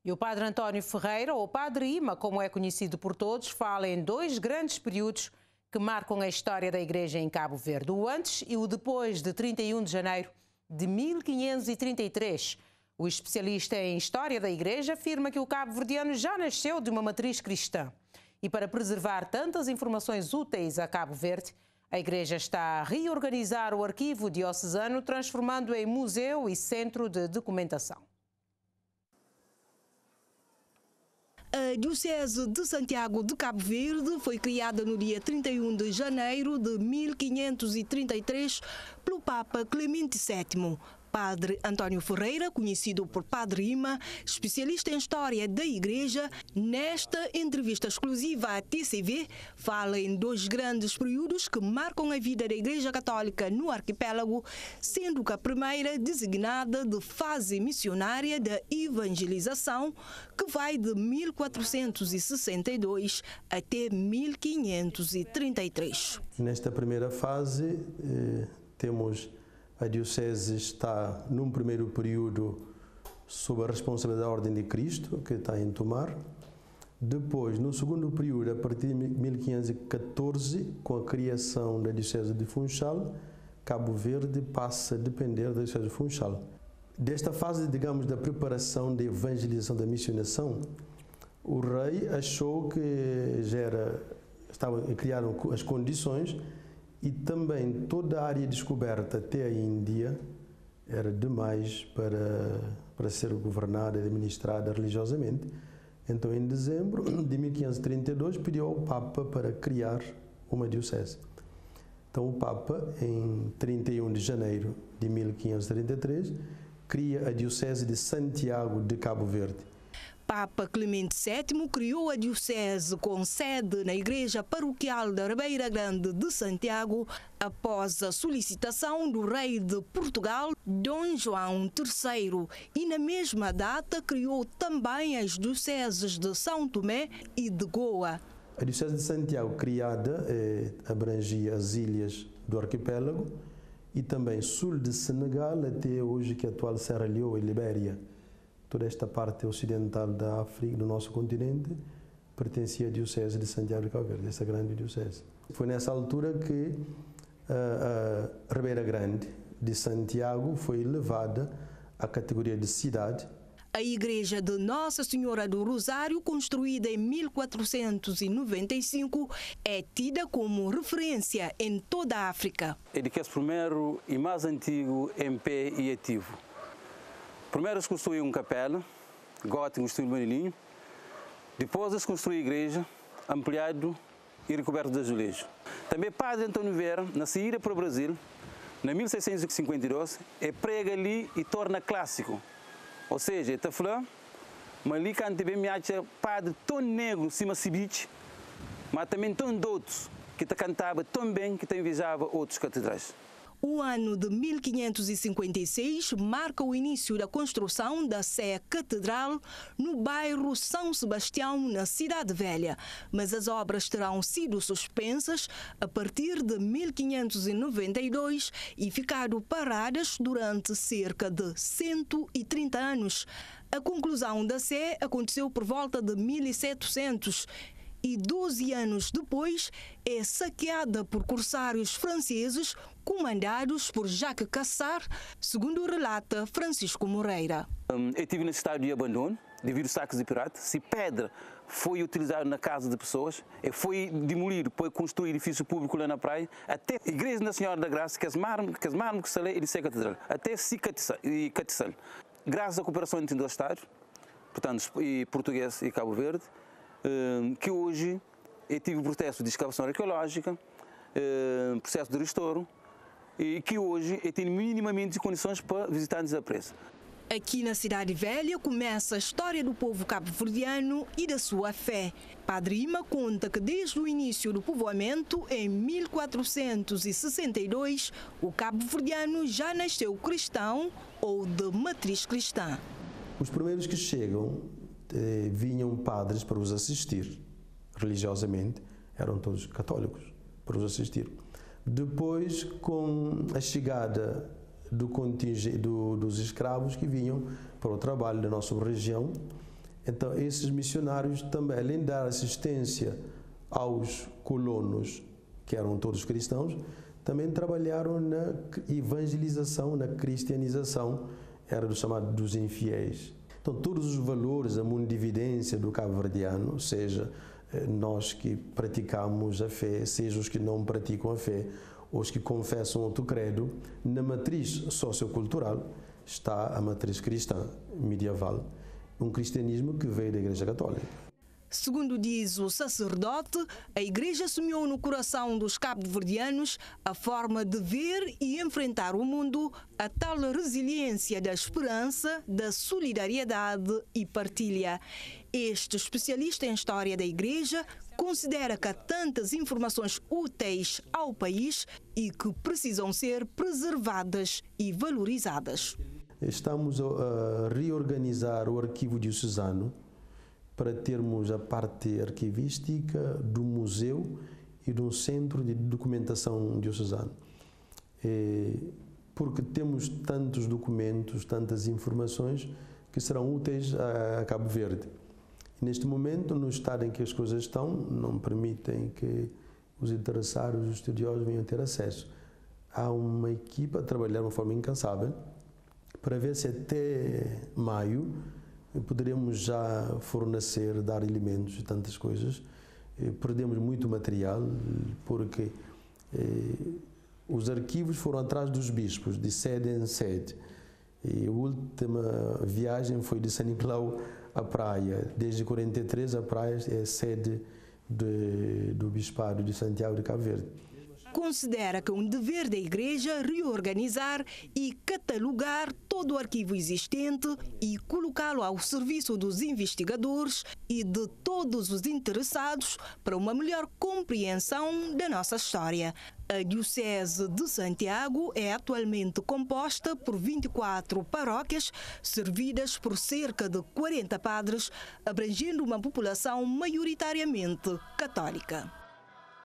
E o padre António Ferreira, ou Padre Ima, como é conhecido por todos, fala em dois grandes períodos que marcam a história da Igreja em Cabo Verde, o antes e o depois de 31 de janeiro de 1533. O especialista em História da Igreja afirma que o cabo-verdiano já nasceu de uma matriz cristã. E para preservar tantas informações úteis a Cabo Verde, a Igreja está a reorganizar o arquivo diocesano, transformando-o em museu e centro de documentação. A Diocese de Santiago de Cabo Verde foi criada no dia 31 de janeiro de 1533 pelo Papa Clemente VII. Padre António Ferreira, conhecido por Padre Ima, especialista em História da Igreja, nesta entrevista exclusiva à TCV, fala em dois grandes períodos que marcam a vida da Igreja Católica no arquipélago, sendo que a primeira designada de fase missionária da evangelização, que vai de 1462 até 1533. Nesta primeira fase, temos a Diocese está, num primeiro período, sob a responsabilidade da Ordem de Cristo, que está em Tomar. Depois, no segundo período, a partir de 1514, com a criação da Diocese de Funchal, Cabo Verde passa a depender da Diocese de Funchal. Desta fase, digamos, da preparação da evangelização, da missionação, o rei achou que criaram as condições e também toda a área descoberta até a Índia era demais para ser governada e administrada religiosamente. Então, em dezembro de 1532, pediu ao Papa para criar uma diocese. Então, o Papa, em 31 de janeiro de 1533, cria a Diocese de Santiago de Cabo Verde. Papa Clemente VII criou a diocese com sede na Igreja Paroquial da Ribeira Grande de Santiago após a solicitação do rei de Portugal, Dom João III, e na mesma data criou também as dioceses de São Tomé e de Goa. A Diocese de Santiago, criada, abrangia as ilhas do arquipélago e também sul de Senegal até hoje, que é a atual Serra Leoa e Libéria. Toda esta parte ocidental da África, do nosso continente, pertencia à Diocese de Santiago de Cabo Verde, essa grande diocese. Foi nessa altura que a Ribeira Grande de Santiago foi elevada à categoria de cidade. A Igreja de Nossa Senhora do Rosário, construída em 1495, é tida como referência em toda a África. É de que é o primeiro e mais antigo em pé e ativo. Primeiro se construiu uma capela, gótico, estilo manilinho. Depois se construiu a igreja, ampliado e recoberto de azulejo. Também Padre Antônio Vieira, na saída para o Brasil, em 1652, prega ali e torna clássico. Ou seja, está falando, mas ali quando também me acha padre tão negro, cima cibiche, mas também tão doutos, que cantava tão bem que invejava outros catedrais. O ano de 1556 marca o início da construção da Sé Catedral no bairro São Sebastião, na Cidade Velha, mas as obras terão sido suspensas a partir de 1592 e ficado paradas durante cerca de 130 anos. A conclusão da Sé aconteceu por volta de 1700 e 12 anos depois é saqueada por corsários franceses comandados por Jacques Cassar, segundo relata Francisco Moreira. Eu estive nesse estado de abandono, devido a saques de piratas. Se pedra foi utilizada na casa de pessoas, foi demolido, foi construir edifício público lá na praia, até a Igreja da Senhora da Graça, que as mármores que se lê e Sé Catedral, até Catiçal. Graças à cooperação entre dois Estados, portanto, português e Cabo Verde, que hoje tive o processo de escavação arqueológica, processo de restauro, e que hoje tem minimamente condições para visitantes a presa. Aqui na Cidade Velha começa a história do povo cabo-verdiano e da sua fé. Padre Ima conta que desde o início do povoamento, em 1462, o cabo-verdiano já nasceu cristão ou de matriz cristã. Os primeiros que chegam vinham padres para os assistir religiosamente, eram todos católicos para os assistir. Depois, com a chegada dos escravos que vinham para o trabalho da nossa região, Então, esses missionários também, além de dar assistência aos colonos, que eram todos cristãos, também trabalharam na evangelização, na cristianização, era do chamado dos infiéis. Então, todos os valores, a mundividência do cabo-verdiano, seja nós que praticamos a fé, seja os que não praticam a fé, os que confessam outro credo, na matriz sociocultural está a matriz cristã medieval, um cristianismo que veio da Igreja Católica. Segundo diz o sacerdote, a Igreja assumiu no coração dos cabo-verdianos a forma de ver e enfrentar o mundo, a tal resiliência da esperança, da solidariedade e partilha. Este especialista em história da Igreja considera que há tantas informações úteis ao país e que precisam ser preservadas e valorizadas. Estamos a reorganizar o arquivo diocesano para termos a parte arquivística do museu e de um centro de documentação diocesano. Porque temos tantos documentos, tantas informações que serão úteis a Cabo Verde. Neste momento, no estado em que as coisas estão, não permitem que os interessados, os estudiosos venham ter acesso. Há uma equipa a trabalhar de uma forma incansável para ver se até maio poderemos já fornecer, dar alimentos e tantas coisas. Perdemos muito material porque os arquivos foram atrás dos bispos, de sede em sede. E a última viagem foi de São Nicolau à praia. Desde 43 a praia é sede do Bispado de Santiago de Cabo Verde. Considera que é um dever da Igreja reorganizar e catalogar todo o arquivo existente e colocá-lo ao serviço dos investigadores e de todos os interessados para uma melhor compreensão da nossa história. A Diocese de Santiago é atualmente composta por 24 paróquias, servidas por cerca de 40 padres, abrangendo uma população maioritariamente católica.